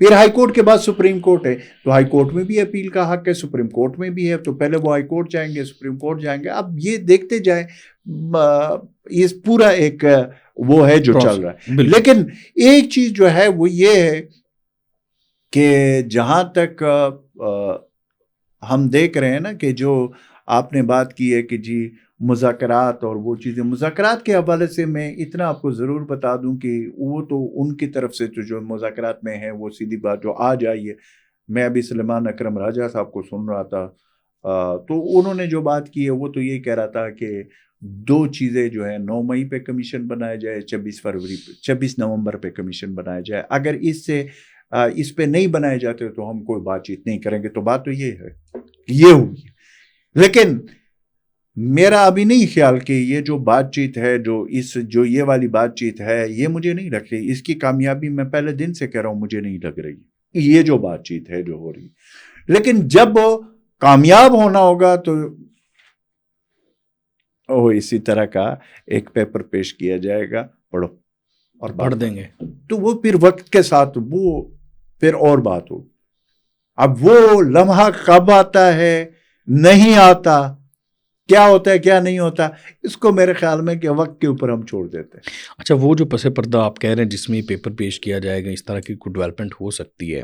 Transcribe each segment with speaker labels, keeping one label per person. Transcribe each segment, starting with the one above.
Speaker 1: پھر high court کے بعد سپریم کورٹ ہے، تو ہائی کورٹ میں بھی اپیل کا حق ہے، سپریم کورٹ میں بھی ہے، تو پہلے وہ ہائی کورٹ جائیں گے، سپریم کورٹ جائیں گے. اب یہ دیکھتے جائیں، یہ پورا ایک وہ ہے جو چل رہا ہے. لیکن ایک چیز جو ہے وہ یہ ہے کہ جہاں تک ہم دیکھ رہے ہیں نا کہ جو آپ نے بات کی ہے کہ جی مذاکرات اور وہ چیزیں، مذاکرات کے حوالے سے میں اتنا آپ کو ضرور بتا دوں کہ وہ تو ان کی طرف سے تو جو مذاکرات میں ہیں وہ سیدھی بات جو آ جائیے. میں ابھی سلیمان اکرم راجہ صاحب کو سن رہا تھا، تو انہوں نے جو بات کی ہے وہ تو یہ کہہ رہا تھا کہ 2 چیزیں جو ہیں 9 مئی پہ کمیشن بنایا جائے، 26 نومبر پہ کمیشن بنایا جائے. اگر اس پہ نہیں بنائے جاتے تو ہم کوئی بات چیت نہیں کریں گے. تو بات تو یہ ہے، یہ ہوگی. لیکن میرا ابھی نہیں خیال کہ یہ جو بات چیت ہے، جو یہ والی بات چیت ہے، یہ مجھے نہیں لگ رہی اس کی کامیابی. میں پہلے دن سے کہہ رہا ہوں مجھے نہیں لگ رہی یہ جو بات چیت ہے جو ہو رہی. لیکن جب وہ کامیاب ہونا ہوگا تو اسی طرح کا ایک پیپر پیش کیا جائے گا، پڑھو اور
Speaker 2: پڑھ دیں گے،
Speaker 1: تو وہ پھر وقت کے ساتھ وہ پھر اور بات ہو. اب وہ لمحہ کب آتا ہے، نہیں آتا، کیا ہوتا ہے کیا نہیں ہوتا، اس کو میرے خیال میں کہ وقت کے اوپر ہم چھوڑ دیتے ہیں.
Speaker 2: اچھا، وہ جو پس پردہ آپ کہہ رہے ہیں جس میں پیپر پیش کیا جائے گا، اس طرح کی کوئی ڈیولپمنٹ ہو سکتی ہے،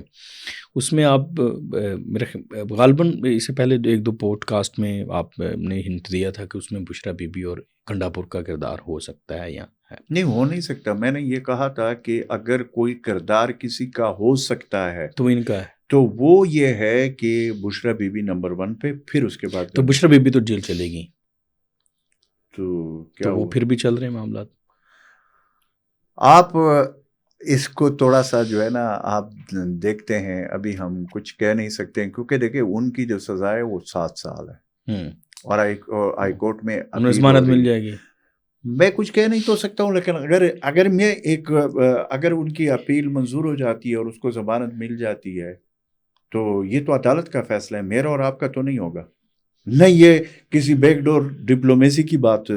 Speaker 2: اس میں آپ میرے غالباً اس سے پہلے 1-2 پوڈ کاسٹ میں آپ نے ہنٹ دیا تھا کہ اس میں بشرا بی بی اور کنڈا پور کا کردار ہو سکتا ہے یا ہے؟
Speaker 1: نہیں، ہو نہیں سکتا. میں نے یہ کہا تھا کہ اگر کوئی کردار کسی کا ہو سکتا ہے
Speaker 2: تو ان کا ہے،
Speaker 1: تو وہ یہ ہے کہ بشرا بی بی نمبر 1 پہ، پھر اس کے بعد
Speaker 2: تو بشرا بی بی تو جیل چلے گی،
Speaker 1: تو کیا
Speaker 2: وہ پھر بھی چل رہے ہیں معاملات.
Speaker 1: آپ اس کو تھوڑا سا جو ہے نا آپ دیکھتے ہیں، ابھی ہم کچھ کہہ نہیں سکتے ہیں کیونکہ دیکھیں ان کی جو سزا ہے وہ 7 سال ہے، اور ہائی کورٹ میں
Speaker 2: ضمانت مل جائے گی.
Speaker 1: میں کچھ کہہ نہیں تو سکتا ہوں، لیکن اگر ان کی اپیل منظور ہو جاتی ہے اور اس کو ضمانت مل جاتی ہے تو یہ تو عدالت کا فیصلہ ہے، میرا اور آپ کا تو نہیں ہوگا. نہیں یہ کسی بیک ڈور ڈپلومیسی کی بات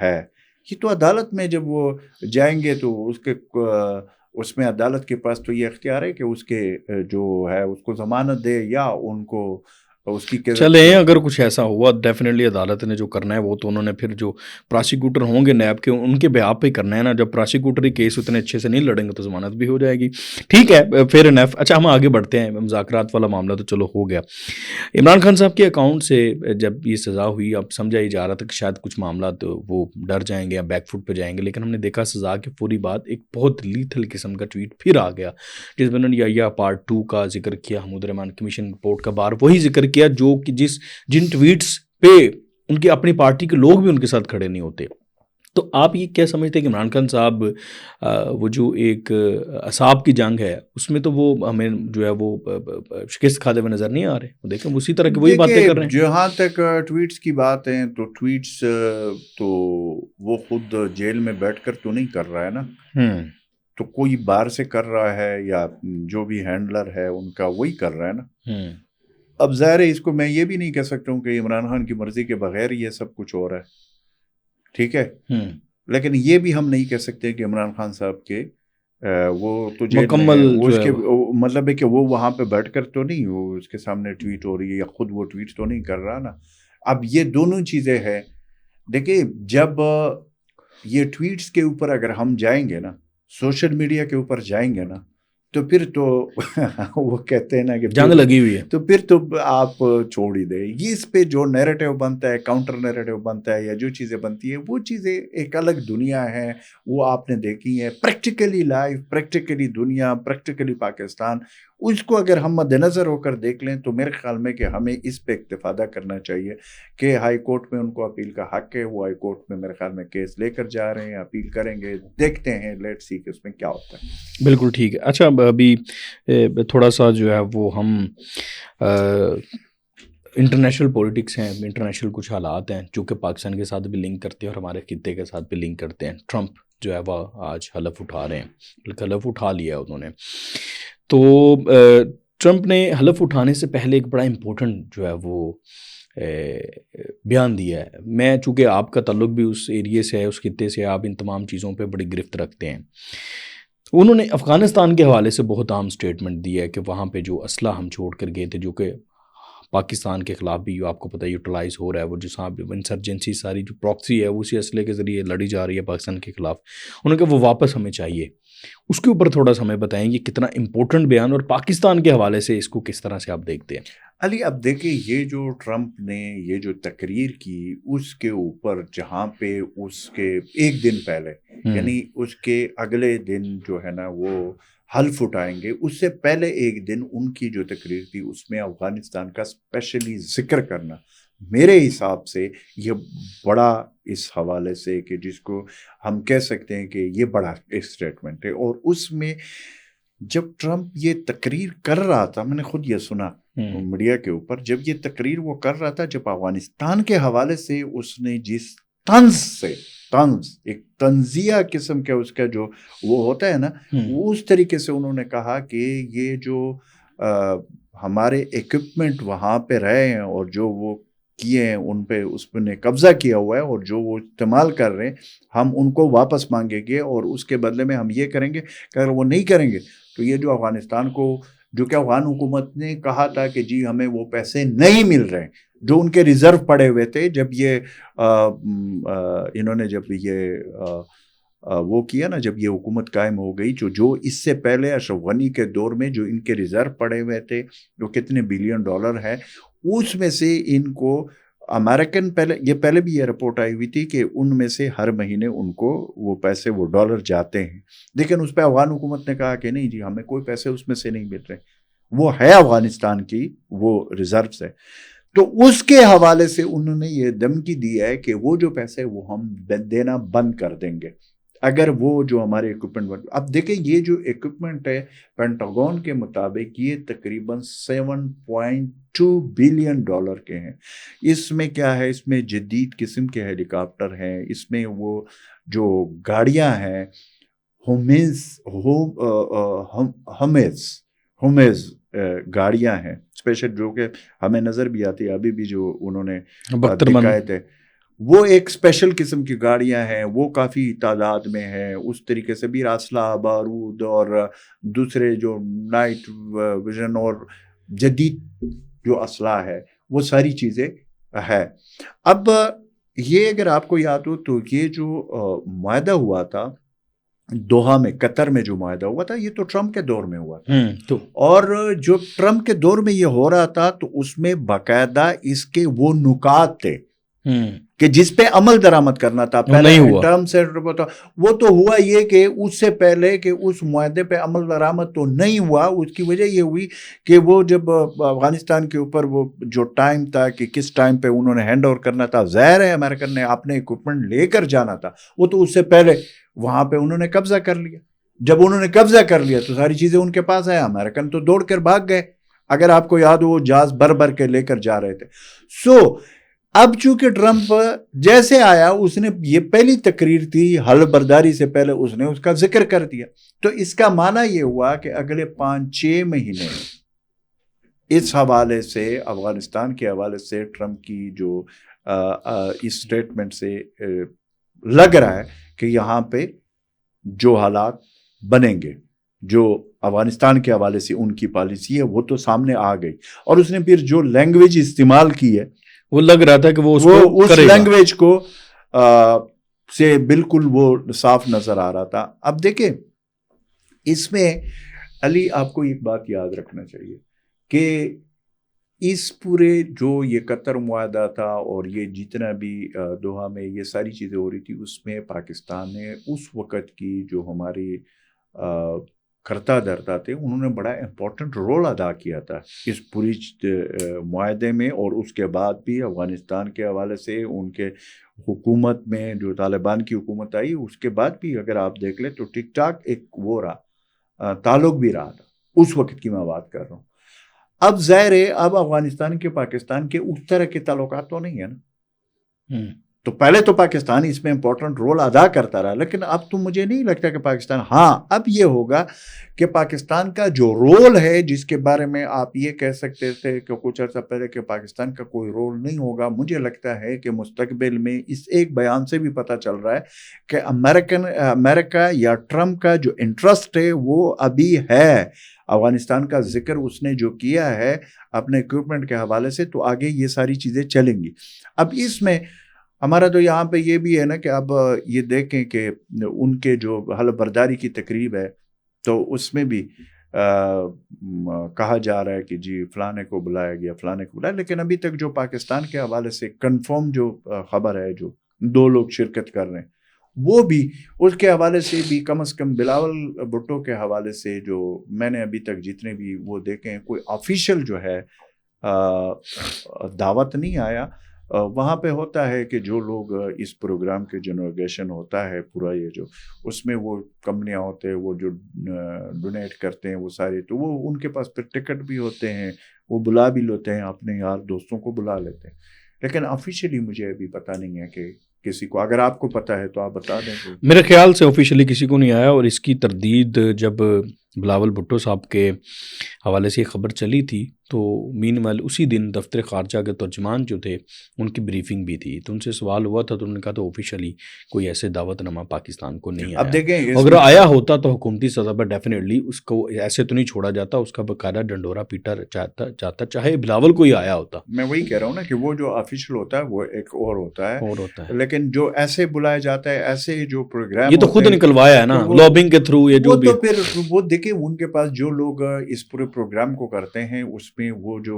Speaker 1: ہے، یہ تو عدالت میں جب وہ جائیں گے تو اس میں عدالت کے پاس تو یہ اختیار ہے کہ اس کے جو ہے اس کو ضمانت دے یا ان کو اس کی
Speaker 2: چلیں. اگر کچھ ایسا ہوا ڈیفینیٹلی عدالت نے جو کرنا ہے وہ تو انہوں نے پھر جو پراسیکیوٹر ہوں گے نیب کے ان کے بیہاف پہ کرنا ہے نا. جب پراسیکیوٹر کیس اتنے اچھے سے نہیں لڑیں گے تو ضمانت بھی ہو جائے گی. ٹھیک ہے، فیئر انف. اچھا ہم آگے بڑھتے ہیں. مذاکرات والا معاملہ تو چلو ہو گیا. عمران خان صاحب کے اکاؤنٹ سے جب یہ سزا ہوئی، اب سمجھا ہی جا رہا تھا کہ شاید کچھ معاملات وہ ڈر جائیں گے یا بیک فٹ پہ جائیں گے، لیکن ہم نے دیکھا سزا کے پوری بعد ایک بہت لیتھل قسم کا ٹویٹ پھر آ گیا جس میں انہوں نے یا پارٹ 2 کا ذکر کیا، حمود الرحمان کمیشن رپورٹ کا بار وہی ذکر کیا جو کہ جن ٹویٹس پہ ان کی اپنی پارٹی کے لوگ بھی ان کے ساتھ کھڑے نہیں ہوتے. تو آپ یہ کیا سمجھتے ہیں کہ عمران خان صاحب وہ جو ایک اعصاب کی جنگ ہے اس میں تو وہ ہمیں جو ہے وہ شکست کھاتے ہوئے نظر نہیں آ رہے؟ دیکھیں اسی طرح کی وہی باتیں کر رہے ہیں.
Speaker 1: جہاں تک ٹویٹس کی بات ہے تو ٹویٹس تو وہ خود جیل میں بیٹھ کر تو نہیں کر رہا ہے نا، تو کوئی باہر سے کر رہا ہے یا جو بھی ہینڈلر ہے ان کا وہی کر رہا ہے نا. اب ظاہر ہے اس کو میں یہ بھی نہیں کہہ سکتا ہوں کہ عمران خان کی مرضی کے بغیر یہ سب کچھ ہو رہا ہے، ٹھیک ہے، لیکن یہ بھی ہم نہیں کہہ سکتے کہ عمران خان صاحب کے وہ تو
Speaker 2: مکمل
Speaker 1: اس کے مطلب ہے کہ وہ وہاں پہ بیٹھ کر تو نہیں، وہ اس کے سامنے ٹویٹ ہو رہی ہے یا خود وہ ٹویٹ تو نہیں کر رہا نا. اب یہ دونوں چیزیں ہیں. دیکھیں جب یہ ٹویٹس کے اوپر اگر ہم جائیں گے نا، سوشل میڈیا کے اوپر جائیں گے نا، تو پھر تو وہ کہتے ہیں نا کہ
Speaker 2: جنگ لگی ہوئی ہے،
Speaker 1: تو پھر تو آپ چھوڑ ہی دیں. یہ اس پہ جو نیریٹو بنتا ہے، کاؤنٹر نیریٹو بنتا ہے یا جو چیزیں بنتی ہیں وہ چیزیں ایک الگ دنیا ہے، وہ آپ نے دیکھی ہے پریکٹیکلی لائف، پریکٹیکلی دنیا، پریکٹیکلی پاکستان. اس کو اگر ہم مد نظر ہو کر دیکھ لیں تو میرے خیال میں کہ ہمیں اس پہ اکتفادہ کرنا چاہیے کہ ہائی کورٹ میں ان کو اپیل کا حق ہے، وہ ہائی کورٹ میں میرے خیال میں کیس لے کر جا رہے ہیں، اپیل کریں گے، دیکھتے ہیں، لیٹ سی کہ اس میں کیا ہوتا ہے.
Speaker 2: بالکل ٹھیک ہے. اچھا ابھی تھوڑا سا جو ہے وہ ہم انٹرنیشنل پولیٹکس ہیں، انٹرنیشنل کچھ حالات ہیں جو کہ پاکستان کے ساتھ بھی لنک کرتے ہیں اور ہمارے خطے کے ساتھ بھی لنک کرتے ہیں. ٹرمپ جو ہے وہ آج حلف اٹھا رہے ہیں، حلف اٹھا لیا ہے انہوں نے. تو ٹرمپ نے حلف اٹھانے سے پہلے ایک بڑا امپورٹنٹ جو ہے وہ بیان دیا ہے. میں چونکہ آپ کا تعلق بھی اس ایریے سے ہے، اس خطے سے، آپ ان تمام چیزوں پہ بڑی گرفت رکھتے ہیں. انہوں نے افغانستان کے حوالے سے بہت عام سٹیٹمنٹ دی ہے کہ وہاں پہ جو اسلحہ ہم چھوڑ کر گئے تھے جو کہ پاکستان کے خلاف بھی آپ کو پتہ ہے یوٹیلائز ہو رہا ہے، وہ جو صاحب انسرجنسی ساری جو پراکسی ہے وہ اسی اسلحے کے ذریعے لڑی جا رہی ہے پاکستان کے خلاف، انہوں نے کہا وہ واپس ہمیں چاہیے. اس کے اوپر تھوڑا سا ہمیں بتائیں یہ کتنا امپورٹنٹ بیان اور پاکستان کے حوالے سے اس کو کس طرح سے آپ دیکھتے ہیں؟
Speaker 1: علی اب دیکھیں یہ جو ٹرمپ نے یہ جو تقریر کی اس کے اوپر جہاں پہ اس کے ایک دن پہلے یعنی اس کے اگلے دن جو ہے نا وہ حلف اٹھائیں گے، اس سے پہلے ایک دن ان کی جو تقریر تھی اس میں افغانستان کا اسپیشلی ذکر کرنا میرے حساب سے یہ بڑا اس حوالے سے کہ جس کو ہم کہہ سکتے ہیں کہ یہ بڑا ایک اسٹیٹمنٹ ہے. اور اس میں جب ٹرمپ یہ تقریر کر رہا تھا، میں نے خود یہ سنا میڈیا کے اوپر، جب یہ تقریر وہ کر رہا تھا، جب افغانستان کے حوالے سے اس نے جس طنز ایک تنزیہ قسم کا اس کا جو وہ ہوتا ہے نا، وہ اس طریقے سے انہوں نے کہا کہ یہ جو ہمارے ایکوپمنٹ وہاں پہ رہے ہیں اور جو وہ کیے ہیں ان پہ اس پہ نے قبضہ کیا ہوا ہے اور جو وہ استعمال کر رہے ہیں ہم ان کو واپس مانگیں گے اور اس کے بدلے میں ہم یہ کریں گے کہ اگر وہ نہیں کریں گے تو یہ جو افغانستان کو جو کہ افغان حکومت نے کہا تھا کہ جی ہمیں وہ پیسے نہیں مل رہے جو ان کے ریزرو پڑے ہوئے تھے جب یہ انہوں نے جب یہ وہ کیا نا، جب یہ حکومت قائم ہو گئی، جو اس سے پہلے اشرف غنی کے دور میں جو ان کے ریزرو پڑے ہوئے تھے جو کتنے بلین ڈالر ہے، اس میں سے ان کو امریکن پہلے بھی یہ رپورٹ آئی ہوئی تھی کہ ان میں سے ہر مہینے ان کو وہ پیسے وہ ڈالر جاتے ہیں، لیکن اس پہ افغان حکومت نے کہا کہ نہیں جی ہمیں کوئی پیسے اس میں سے نہیں مل رہے، وہ ہے افغانستان کی وہ ریزروز ہے. تو اس کے حوالے سے انہوں نے یہ دھمکی دی ہے کہ وہ جو پیسے وہ ہم دینا بند کر دیں گے اگر وہ جو ہمارے ایکوپمنٹ. اب دیکھیں یہ جو ایکوپمنٹ ہے پینٹاگون کے مطابق یہ تقریباً 7.2 بلین ڈالر کے ہیں. اس میں کیا ہے، اس میں جدید قسم کے ہیلی کاپٹر ہیں، اس میں وہ جو گاڑیاں ہیں ہومیز گاڑیاں ہیں اسپیشل جو کہ ہمیں نظر بھی آتی ہے ابھی بھی جو انہوں نے دکھائے تھے، وہ ایک اسپیشل قسم کی گاڑیاں ہیں، وہ کافی تعداد میں ہیں. اس طریقے سے بھی اسلحہ بارود اور دوسرے جو نائٹ ویژن اور جدید جو اسلحہ ہے وہ ساری چیزیں ہے. اب یہ اگر آپ کو یاد ہو تو یہ جو معاہدہ ہوا تھا دوحہ میں، قطر میں جو معاہدہ ہوا تھا، یہ تو ٹرمپ کے دور میں ہوا تھا. اور جو ٹرمپ کے دور میں یہ ہو رہا تھا تو اس میں باقاعدہ اس کے وہ نکات تھے کہ جس پہ عمل درآمد کرنا تھا. پہلے ٹرم سے وہ تو ہوا یہ کہ اس سے پہلے کہ اس معاہدے پہ عمل درآمد تو نہیں ہوا. اس کی وجہ یہ ہوئی کہ وہ جب افغانستان کے اوپر وہ جو ٹائم تھا کہ کس ٹائم پہ انہوں نے ہینڈ اوور کرنا تھا، ظاہر ہے امریکن نے اپنے ایکوپمنٹ لے کر جانا تھا، وہ تو اس سے پہلے وہاں پہ انہوں نے قبضہ کر لیا. جب انہوں نے قبضہ کر لیا تو ساری چیزیں ان کے پاس آیا، امریکن تو دوڑ کر بھاگ گئے. اگر آپ کو یاد ہو وہ جہاز بھر کے لے کر جا رہے تھے. اب چونکہ ٹرمپ جیسے آیا اس نے یہ پہلی تقریر تھی حلف برداری سے پہلے اس نے اس کا ذکر کر دیا. تو اس کا معنی یہ ہوا کہ اگلے 5-6 مہینے اس حوالے سے افغانستان کے حوالے سے ٹرمپ کی جو اس سٹیٹمنٹ سے لگ رہا ہے کہ یہاں پہ جو حالات بنیں گے جو افغانستان کے حوالے سے ان کی پالیسی ہے وہ تو سامنے آ گئی. اور اس نے پھر جو لینگویج استعمال کی ہے
Speaker 2: وہ لگ رہا تھا کہ وہ
Speaker 1: اس لینگویج کو سے بالکل وہ صاف نظر آ رہا تھا. اب دیکھیں اس میں علی آپ کو ایک بات یاد رکھنا چاہیے کہ اس پورے جو یہ قطر معاہدہ تھا اور یہ جتنا بھی دوحہ میں یہ ساری چیزیں ہو رہی تھی اس میں پاکستان نے اس وقت کی جو ہماری کرتا دھرتا تھے انہوں نے بڑا امپورٹنٹ رول ادا کیا تھا اس پوری معاہدے میں. اور اس کے بعد بھی افغانستان کے حوالے سے ان کے حکومت میں جو طالبان کی حکومت آئی اس کے بعد بھی اگر آپ دیکھ لیں تو ٹک ٹاک ایک وہ رہا تعلق بھی رہا تھا. اس وقت کی میں بات کر رہا ہوں. اب ظاہر ہے اب افغانستان کے پاکستان کے اس طرح کے تعلقات تو نہیں ہے نا. تو پہلے تو پاکستان اس میں امپورٹنٹ رول ادا کرتا رہا، لیکن اب تو مجھے نہیں لگتا کہ پاکستان، ہاں اب یہ ہوگا کہ پاکستان کا جو رول ہے جس کے بارے میں آپ یہ کہہ سکتے تھے کہ کچھ عرصہ پہلے کہ پاکستان کا کوئی رول نہیں ہوگا، مجھے لگتا ہے کہ مستقبل میں اس ایک بیان سے بھی پتہ چل رہا ہے کہ امریکہ یا ٹرمپ کا جو انٹرسٹ ہے وہ ابھی ہے افغانستان کا ذکر اس نے جو کیا ہے اپنے اکوپمنٹ کے حوالے سے، تو آگے یہ ساری چیزیں چلیں گی۔ اب اس میں ہمارا تو یہاں پہ یہ بھی ہے نا کہ اب یہ دیکھیں کہ ان کے جو حلف برداری کی تقریب ہے تو اس میں بھی کہا جا رہا ہے کہ جی فلانے کو بلایا گیا، فلانے کو بلایا، لیکن ابھی تک جو پاکستان کے حوالے سے کنفرم جو خبر ہے جو 2 لوگ شرکت کر رہے ہیں، وہ بھی اس کے حوالے سے بھی کم از کم بلاول بھٹو کے حوالے سے جو میں نے ابھی تک جتنے بھی وہ دیکھے ہیں، کوئی آفیشیل جو ہے دعوت نہیں آیا۔ وہاں پہ ہوتا ہے کہ جو لوگ اس پروگرام کے جو انوگریشن ہوتا ہے پورا یہ جو اس میں وہ کمپنیاں ہوتے ہیں وہ جو ڈونیٹ کرتے ہیں وہ سارے، تو وہ ان کے پاس پھر ٹکٹ بھی ہوتے ہیں، وہ بلا بھی لیتے ہیں، اپنے یار دوستوں کو بلا لیتے ہیں، لیکن آفیشیلی مجھے ابھی پتہ نہیں ہے کہ کسی کو، اگر آپ کو پتہ ہے تو آپ بتا دیں۔
Speaker 2: میرے خیال سے آفیشیلی کسی کو نہیں آیا، اور اس کی تردید جب بلاول بھٹو صاحب کے حوالے سے یہ خبر چلی تھی تو مین ویل اسی دن دفتر خارجہ کے ترجمان جو تھے ان کی بریفنگ بھی تھی، تو ان سے سوال ہوا تھا تو انہوں نے کہا تو آفیشیلی کوئی ایسے دعوت نامہ پاکستان کو نہیں آیا۔
Speaker 1: اب دیکھیں
Speaker 2: اگر آیا ہوتا تو حکومتی سطح پر ڈیفینیٹلی اس کو ایسے تو نہیں چھوڑا جاتا، اس کا باقاعدہ ڈنڈورا پیٹا جاتا چاہے بلاول کو ہی آیا ہوتا۔
Speaker 1: میں وہی کہہ رہا ہوں نا کہ وہ جو آفیشیل ہوتا ہے وہ ایک اور ہوتا ہے، لیکن جو ایسے بلایا جاتا ہے، ایسے جو پروگرام،
Speaker 2: یہ تو خود نکلوایا ہے نا لابنگ کے تھرو، یہ جو بھی،
Speaker 1: تو پھر وہ دیکھیں ان کے پاس جو لوگ اس پورے پروگرام کو کرتے ہیں اس میں وہ جو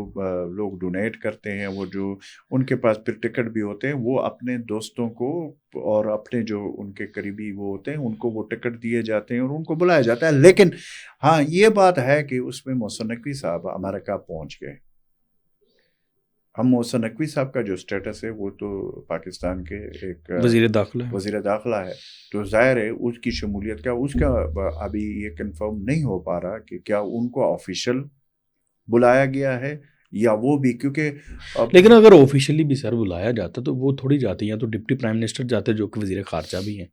Speaker 1: لوگ ڈونیٹ کرتے ہیں، وہ جو ان کے پاس پھر ٹکٹ بھی ہوتے ہیں، وہ اپنے دوستوں کو اور اپنے جو ان کے قریبی وہ ہوتے ہیں ان کو وہ ٹکٹ دیے جاتے ہیں اور ان کو بلایا جاتا ہے۔ لیکن ہاں یہ بات ہے کہ اس میں محسن نقوی صاحب امریکہ پہنچ گئے۔ ہم محسن نقوی صاحب کا جو سٹیٹس ہے وہ تو پاکستان کے ایک وزیر داخلہ ہے، تو ظاہر ہے اس کی شمولیت کا اس کا ابھی یہ کنفرم نہیں ہو پا رہا کہ کیا ان کو آفیشیل بلایا گیا ہے یا وہ بھی، کیونکہ
Speaker 2: لیکن اگر آفیشیلی بھی سر بلایا جاتا تو وہ تھوڑی جاتی ہیں، تو ڈپٹی پرائم منسٹر جاتے جو کہ وزیر خارجہ بھی ہیں،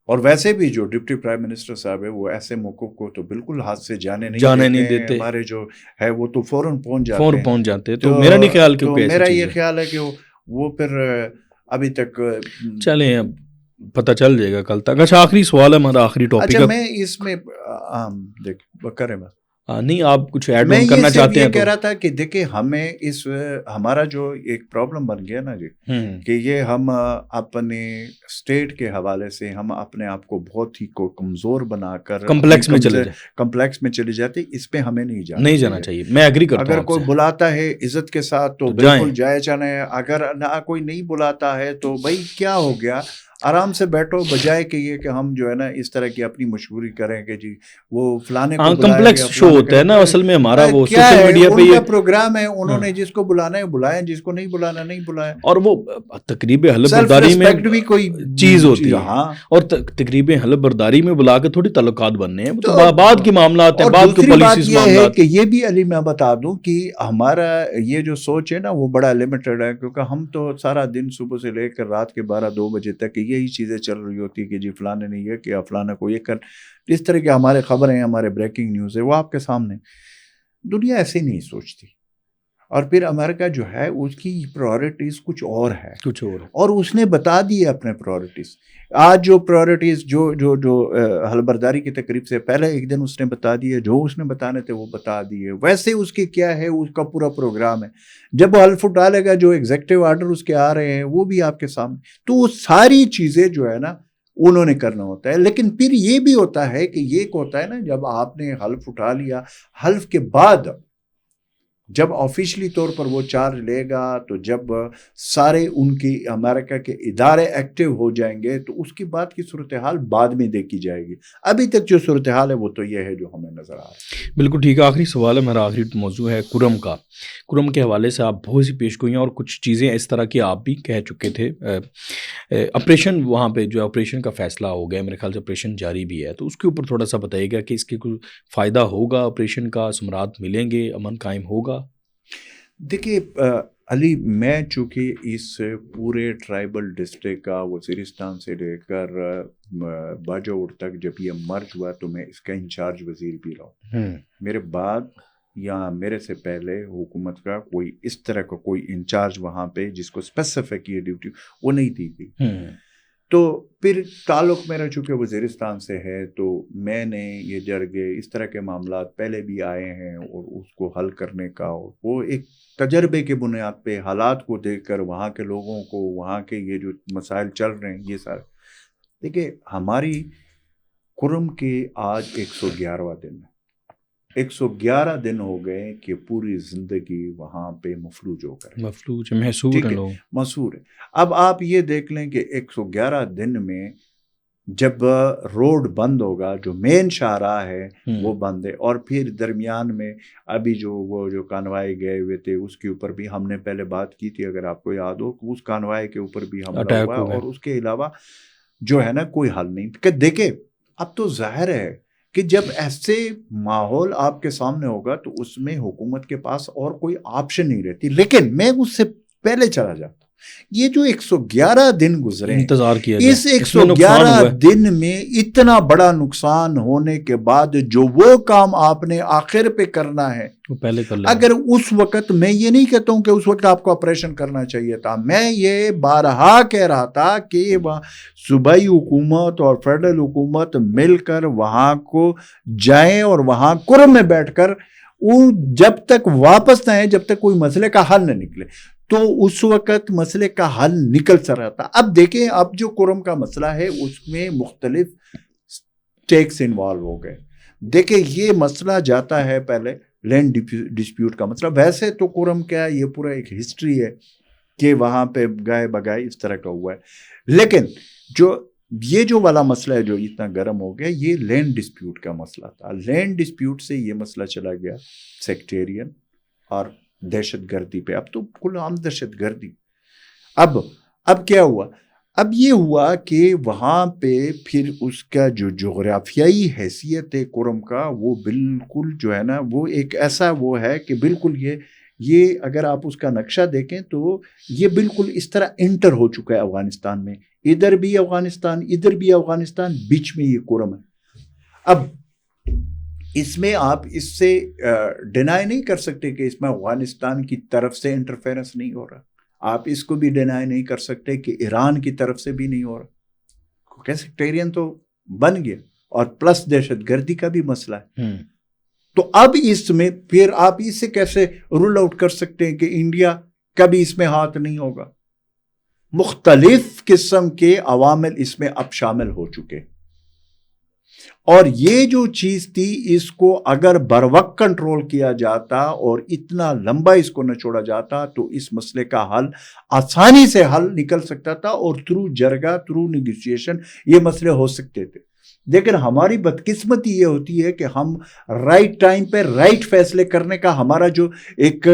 Speaker 1: اور ویسے بھی جو ڈپٹی پرائم منسٹر صاحب ہے وہ ایسے موقعوں کو تو بالکل ہاتھ سے جانے نہیں دیتے، ہمارے جو ہے وہ تو فوراً پہنچ جاتے،
Speaker 2: تو میرا نہیں خیال کہ
Speaker 1: میرا یہ خیال ہے کہ وہ پھر ابھی تک
Speaker 2: چلیں اب پتہ چل جائے گا کل تک۔ اچھا آخری سوال ہے ہمارا، آخری ٹاپک۔
Speaker 1: اچھا میں اس میں دیکھ کریں میں
Speaker 2: نہیں آپ کچھ ایڈ آن کرنا چاہتے ہیں؟
Speaker 1: میں کہہ رہا تھا کہ دیکھیں ہمیں ہمارا جو ایک پرابلم بن گیا نا جی کہ یہ ہم اپنے اسٹیٹ کے حوالے سے ہم اپنے آپ کو بہت ہی کمزور بنا کر کمپلیکس میں چلے جاتے، اس پہ ہمیں نہیں جانا چاہیے۔
Speaker 2: میں ایگری کرتا ہوں،
Speaker 1: اگر کوئی بلاتا ہے عزت کے ساتھ تو بالکل جائے جانا ہے، اگر نہ کوئی نہیں بلاتا ہے تو بھائی کیا ہو گیا، آرام سے بیٹھو، بجائے کہ یہ کہ ہم جو ہے نا اس طرح کی اپنی مشہوری کریں کہ جی وہ فلانے کو
Speaker 2: کمپلیکس شو ہوتا ہے نا اصل میں ہمارا، وہ سوشل میڈیا پہ یہ
Speaker 1: پروگرام ہے، انہوں نے جس کو بلانا ہے بلائیں، جس کو نہیں بلانا نہیں بلائیں،
Speaker 2: اور وہ تقریب حلف برداری میں بھی کوئی چیز ہوتی ہے، اور تقریب حلف برداری میں بلا کے تھوڑی تعلقات بننے ہیں، تو بعد کے معاملات ہیں، بعد کے پالیسیز معاملات۔
Speaker 1: کہ یہ بھی علی میں بتا دوں کہ ہمارا یہ جو سوچ ہے نا وہ بڑا لمیٹڈ ہے، کیونکہ ہم تو سارا دن صبح سے لے کر رات کے 12-2 بجے تک یہی چیزیں چل رہی ہوتی کہ جی فلانے نے یہ کیا، فلانے کو یہ کر، اس طرح کے ہمارے خبریں، ہمارے بریکنگ نیوز ہے وہ آپ کے سامنے۔ دنیا ایسے نہیں سوچتی، اور پھر امریکہ جو ہے اس کی پرائورٹیز کچھ اور ہے، اور اس نے بتا دی اپنے پرائورٹیز۔ آج جو پرائورٹیز جو حلبرداری کی تقریب سے پہلے ایک دن اس نے بتا دیے، جو اس نے بتانے تھے وہ بتا دیے، ویسے اس کی کیا ہے، اس کا پورا پروگرام ہے۔ جب وہ حلف ڈالے گا جو ایگزیکٹو آرڈر اس کے آ رہے ہیں وہ بھی آپ کے سامنے، تو وہ ساری چیزیں جو ہے نا انہوں نے کرنا ہوتا ہے۔ لیکن پھر یہ بھی ہوتا ہے کہ یہ ہوتا ہے نا جب آپ نے حلف اٹھا لیا، حلف کے بعد جب آفیشلی طور پر وہ چارج لے گا، تو جب سارے ان کی امریکہ کے ادارے ایکٹیو ہو جائیں گے تو اس کی بعد کی صورتحال بعد میں دیکھی جائے گی۔ ابھی تک جو صورتحال ہے وہ تو یہ ہے جو ہمیں نظر آ رہا ہے۔
Speaker 2: بالکل ٹھیک ہے۔ آخری سوال ہے میرا، آخری موضوع ہے کرم کا۔ کرم کے حوالے سے آپ بہت سی پیش گوئیاں اور کچھ چیزیں اس طرح کی آپ بھی کہہ چکے تھے۔ آپریشن وہاں پہ جو آپریشن کا فیصلہ ہو گیا، میرے خیال سے آپریشن جاری بھی ہے، تو اس کے اوپر تھوڑا سا بتائیے گا کہ اس کے کوئی فائدہ ہوگا، آپریشن کا ثمرات ملیں گے، امن قائم ہوگا؟
Speaker 1: دیکھیے علی، میں چونکہ اس پورے ٹرائبل ڈسٹرکٹ کا وزیرستان سے لے کر باجوڑ تک جب یہ مرج ہوا تو میں اس کا انچارج وزیر بھی رہا ہوں. میرے بعد یا میرے سے پہلے حکومت کا کوئی اس طرح کا کوئی انچارج وہاں پہ جس کو اسپیسیفک یہ ڈیوٹی وہ نہیں دی گئی. تو پھر تعلق میرا چونکہ وزیرستان سے ہے تو میں نے یہ جرگے اس طرح کے معاملات پہلے بھی آئے ہیں اور اس کو حل کرنے کا وہ ایک تجربے کے بنیاد پہ حالات کو دیکھ کر وہاں کے لوگوں کو وہاں کے یہ جو مسائل چل رہے ہیں یہ سارے. دیکھیں ہماری کرم کے آج 111واں دن ہے. 111 دن ہو گئے کہ پوری زندگی وہاں پہ مفلوج ہو کر محصور ہے. اب آپ یہ دیکھ لیں کہ 111 دن میں جب روڈ بند ہوگا جو مین شاہراہ ہے وہ بند ہے، اور پھر درمیان میں ابھی وہ جو کانوائے گئے ہوئے تھے اس کے اوپر بھی ہم نے پہلے بات کی تھی، اگر آپ کو یاد ہو، اس کانوائے کے اوپر بھی حملہ ہوا، اور اس کے علاوہ جو ہے نا کوئی حل نہیں. کہ دیکھیں اب تو ظاہر ہے کہ جب ایسے ماحول آپ کے سامنے ہوگا تو اس میں حکومت کے پاس اور کوئی آپشن نہیں رہتی. لیکن میں اس سے پہلے چلا جاتا ہوں، یہ جو 111 دن گزرے
Speaker 2: انتظار کیا
Speaker 1: اس 111 دن میں اتنا بڑا نقصان ہونے کے بعد جو وہ کام آپ نے آخر پہ کرنا ہے
Speaker 2: وہ پہلے کر لیں.
Speaker 1: اگر اس وقت، میں یہ نہیں کہتا ہوں کہ اس وقت آپ کو آپریشن کرنا چاہیے تھا، میں یہ بارہا کہہ رہا تھا کہ صوبائی حکومت اور فیڈرل حکومت مل کر وہاں کو جائیں اور وہاں کرم میں بیٹھ کر جب تک واپس نہ آئے، جب تک کوئی مسئلے کا حل نہ نکلے، تو اس وقت مسئلے کا حل نکل سکتا تھا. اب دیکھیں اب جو کرم کا مسئلہ ہے اس میں مختلف سٹیکس انوالو ہو گئے. دیکھیں یہ مسئلہ جاتا ہے پہلے لینڈ ڈسپیوٹ کا مسئلہ. ویسے تو کرم کیا یہ پورا ایک ہسٹری ہے کہ وہاں پہ گائے بگائے اس طرح کا ہوا ہے، لیکن یہ جو والا مسئلہ ہے جو اتنا گرم ہو گیا یہ لینڈ ڈسپیوٹ کا مسئلہ تھا. لینڈ ڈسپیوٹ سے یہ مسئلہ چلا گیا سیکٹیرین اور دہشت گردی پہ. اب تو کل عام دہشت گردی. اب کیا ہوا؟ اب یہ ہوا کہ وہاں پہ پھر اس کا جو جغرافیائی حیثیت ہے کرم کا وہ بالکل جو ہے نا وہ ایک ایسا وہ ہے کہ بالکل یہ اگر آپ اس کا نقشہ دیکھیں تو یہ بالکل اس طرح انٹر ہو چکا ہے افغانستان میں. ادھر بھی افغانستان، ادھر بھی افغانستان، بیچ میں یہ کرم ہے. اب اس میں آپ اس سے ڈینائی نہیں کر سکتے کہ اس میں افغانستان کی طرف سے انٹرفیرنس نہیں ہو رہا. آپ اس کو بھی ڈینائی نہیں کر سکتے کہ ایران کی طرف سے بھی نہیں ہو رہا. کیونکہ سیکٹیرین تو بن گیا اور پلس دہشت گردی کا بھی مسئلہ ہے. تو اب اس میں پھر آپ اس سے کیسے رول آؤٹ کر سکتے ہیں کہ انڈیا کا بھی اس میں ہاتھ نہیں ہوگا؟ مختلف قسم کے عوامل اس میں اب شامل ہو چکے، اور یہ جو چیز تھی اس کو اگر بروقت کنٹرول کیا جاتا اور اتنا لمبا اس کو نہ چھوڑا جاتا تو اس مسئلے کا حل آسانی سے حل نکل سکتا تھا، اور تھرو جرگہ، تھرو نیگوشیشن یہ مسئلے ہو سکتے تھے. لیکن ہماری بدقسمتی یہ ہوتی ہے کہ ہم رائٹ ٹائم پہ رائٹ فیصلے کرنے کا ہمارا جو ایک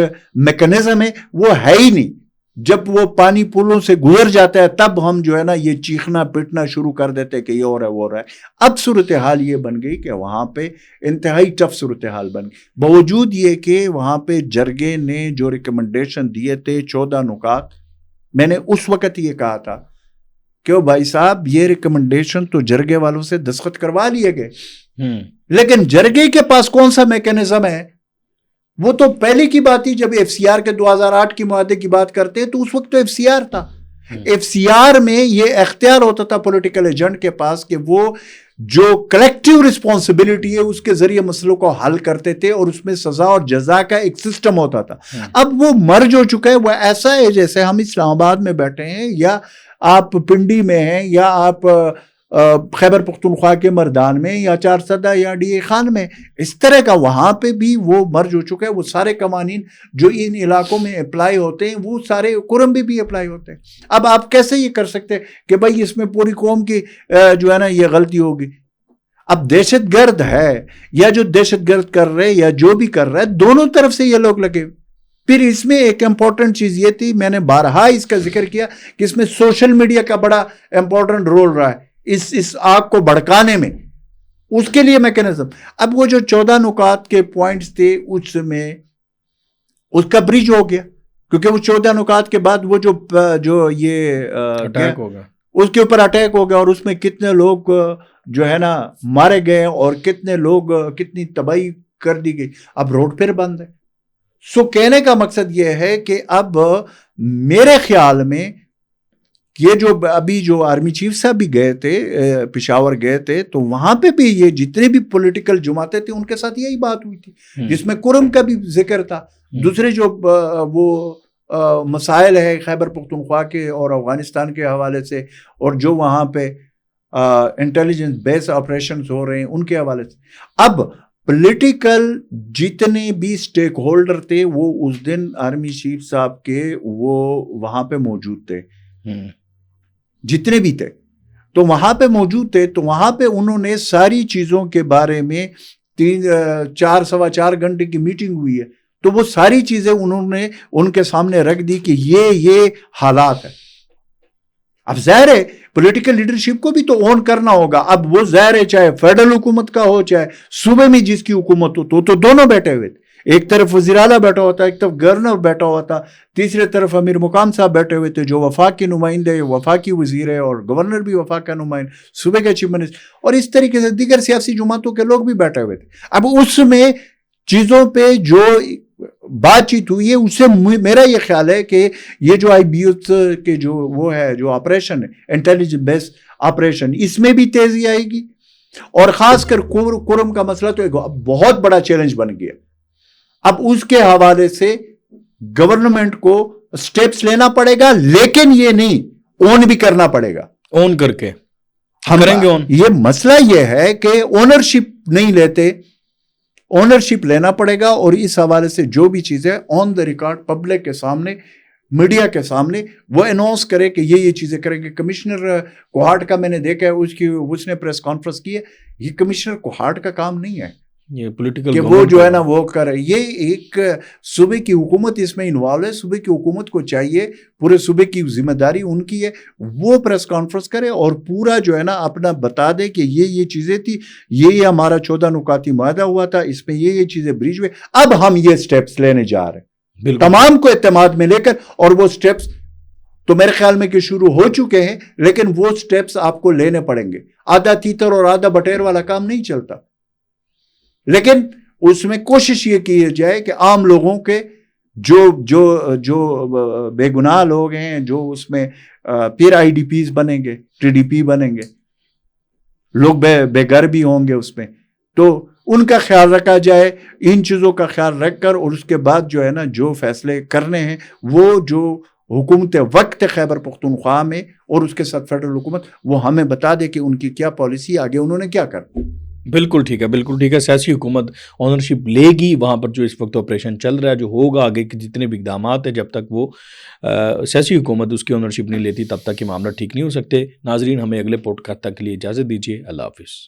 Speaker 1: میکنزم ہے وہ ہے ہی نہیں. جب وہ پانی پولوں سے گزر جاتا ہے تب ہم جو ہے نا یہ چیخنا پیٹنا شروع کر دیتے کہ یہ ہو رہا ہے وہ ہو رہا ہے. اب صورتحال یہ بن گئی کہ وہاں پہ انتہائی ٹف صورتحال بن گئی، باوجود یہ کہ وہاں پہ جرگے نے جو ریکمنڈیشن دیے تھے 14 نکات، میں نے اس وقت یہ کہا تھا کہ بھائی صاحب یہ ریکمنڈیشن تو جرگے والوں سے دستخط کروا لیے گئے، لیکن جرگے کے پاس کون سا میکینزم ہے؟ وہ تو پہلے کی بات ہی، جب ایف سی آر کے 2008 کی معاہدے کی بات کرتے تو اس وقت تو ایف سی آر تھا. ایف سی آر میں یہ اختیار ہوتا تھا پولیٹیکل ایجنٹ کے پاس کہ وہ جو کلیکٹیو رسپانسبلٹی ہے اس کے ذریعے مسئلوں کو حل کرتے تھے، اور اس میں سزا اور جزا کا ایک سسٹم ہوتا تھا. اب وہ مرج ہو چکا ہے. وہ ایسا ہے جیسے ہم اسلام آباد میں بیٹھے ہیں، یا آپ پنڈی میں ہیں، یا آپ خیبر پختونخوا کے مردان میں، یا چارسدہ یا ڈی اے خان میں. اس طرح کا وہاں پہ بھی وہ مرج ہو چکا ہے. وہ سارے قوانین جو ان علاقوں میں اپلائی ہوتے ہیں وہ سارے کرم بھی اپلائی ہوتے ہیں. اب آپ کیسے یہ کر سکتے کہ بھائی اس میں پوری قوم کی جو ہے نا یہ غلطی ہوگی؟ اب دہشت گرد ہے یا جو دہشت گرد کر رہے یا جو بھی کر رہا ہے، دونوں طرف سے یہ لوگ لگے. پھر اس میں ایک امپورٹنٹ چیز یہ تھی، میں نے بارہا اس کا ذکر کیا کہ اس میں سوشل میڈیا کا بڑا امپورٹنٹ رول رہا ہے اس آگ کو بھڑکانے میں. اس کے لیے میکینزم. اب وہ جو 14 نکات کے پوائنٹس تھے اس میں اس کا برج ہو گیا، کیونکہ وہ 14 نکات کے بعد وہ جو یہ
Speaker 2: اٹیک ہوگا،
Speaker 1: اس کے اوپر اٹیک ہو گیا، اور اس میں کتنے لوگ جو ہے نا مارے گئے اور کتنے لوگ کتنی تباہی کر دی گئی. اب روڈ پھر بند ہے. سو کہنے کا مقصد یہ ہے کہ اب میرے خیال میں یہ جو ابھی جو آرمی چیف صاحب بھی گئے تھے پشاور گئے تھے، تو وہاں پہ بھی یہ جتنے بھی پولیٹیکل جماعتیں تھیں ان کے ساتھ یہی بات ہوئی تھی، جس میں کرم کا بھی ذکر تھا. دوسرے جو وہ مسائل ہے خیبر پختونخوا کے اور افغانستان کے حوالے سے، اور جو وہاں پہ انٹیلیجنس بیس آپریشنز ہو رہے ہیں ان کے حوالے سے، اب پولیٹیکل جتنے بھی سٹیک ہولڈر تھے وہ اس دن آرمی چیف صاحب کے وہ وہاں پہ موجود تھے، جتنے بھی تھے تو وہاں پہ موجود تھے. تو وہاں پہ انہوں نے ساری چیزوں کے بارے میں 4-4.25 گھنٹے کی میٹنگ ہوئی ہے، تو وہ ساری چیزیں انہوں نے ان کے سامنے رکھ دی کہ یہ حالات ہے. اب ظاہر ہے پولیٹیکل لیڈرشپ کو بھی تو اون کرنا ہوگا. اب وہ ظاہر ہے چاہے فیڈرل حکومت کا ہو چاہے صوبے میں جس کی حکومت ہو، تو دونوں بیٹھے ہوئے تھے. ایک طرف وزیر اعلیٰ بیٹھا ہوتا، ایک طرف گورنر بیٹھا ہوا تھا، تیسرے طرف امیر مقام صاحب بیٹھے ہوئے تھے جو وفاق کے نمائندے، وفاقی وزیر ہے، اور گورنر بھی وفاق کا نمائندہ، صوبے کا چیف منسٹر، اور اس طریقے سے دیگر سیاسی جماعتوں کے لوگ بھی بیٹھے ہوئے تھے. اب اس میں چیزوں پہ جو بات چیت ہوئی ہے اس سے میرا یہ خیال ہے کہ یہ جو آئی بی ایس کے جو وہ ہے جو آپریشن ہے انٹیلیجنس بیس آپریشن، اس میں بھی تیزی آئے گی. اور خاص کر کرم کا مسئلہ تو ایک بہت بڑا چیلنج بن گیا. اب اس کے حوالے سے گورنمنٹ کو سٹیپس لینا پڑے گا، لیکن یہ نہیں اون بھی کرنا پڑے گا.
Speaker 2: اون کر کے ہم کریں گے اون.
Speaker 1: یہ مسئلہ یہ ہے کہ اونرشپ نہیں لیتے، اونرشپ لینا پڑے گا. اور اس حوالے سے جو بھی چیزیں آن دا ریکارڈ پبلک کے سامنے، میڈیا کے سامنے وہ اناؤنس کرے کہ یہ چیزیں کریں گے. کمشنر کوہاٹ کا میں نے دیکھا ہے، اس نے پریس کانفرنس کی ہے. یہ کمشنر کوہاٹ کا کام نہیں ہے
Speaker 2: یہ پولیٹیکل
Speaker 1: کہ وہ جو ہے نا وہ کرے. یہ ایک صوبے کی حکومت اس میں انوالو ہے. صوبے کی حکومت کو چاہیے، پورے صوبے کی ذمہ داری ان کی ہے، وہ پریس کانفرنس کرے اور پورا جو ہے نا اپنا بتا دے کہ یہ چیزیں تھی، یہ ہمارا 14 نکاتی معاہدہ ہوا تھا، اس میں یہ چیزیں بریچ ہوئے، اب ہم یہ سٹیپس لینے جا رہے ہیں، تمام کو اعتماد میں لے کر. اور وہ سٹیپس تو میرے خیال میں کہ شروع ہو چکے ہیں، لیکن وہ سٹیپس آپ کو لینے پڑیں گے. آدھا تیتر اور آدھا بٹیر والا کام نہیں چلتا، لیکن اس میں کوشش یہ کی جائے کہ عام لوگوں کے جو بے گناہ لوگ ہیں، جو اس میں پھر آئی ڈی پیز بنیں گے، ٹی ڈی پی بنیں گے، لوگ بے گھر بھی ہوں گے اس میں، تو ان کا خیال رکھا جائے. ان چیزوں کا خیال رکھ کر اور اس کے بعد جو ہے نا جو فیصلے کرنے ہیں وہ جو حکومت وقت خیبر پختونخوا میں اور اس کے ساتھ فیڈرل حکومت وہ ہمیں بتا دے کہ ان کی کیا پالیسی، آگے انہوں نے کیا کرنا.
Speaker 2: بالکل ٹھیک ہے، بالکل ٹھیک ہے. سیاسی حکومت اونرشپ لے گی وہاں پر جو اس وقت آپریشن چل رہا ہے، جو ہوگا آگے کے جتنے بھی اقدامات ہیں، جب تک وہ سیاسی حکومت اس کی اونرشپ نہیں لیتی تب تک یہ معاملہ ٹھیک نہیں ہو سکتے. ناظرین، ہمیں اگلے پوڈ کاسٹ تک کے لیے اجازت دیجیے. اللہ حافظ.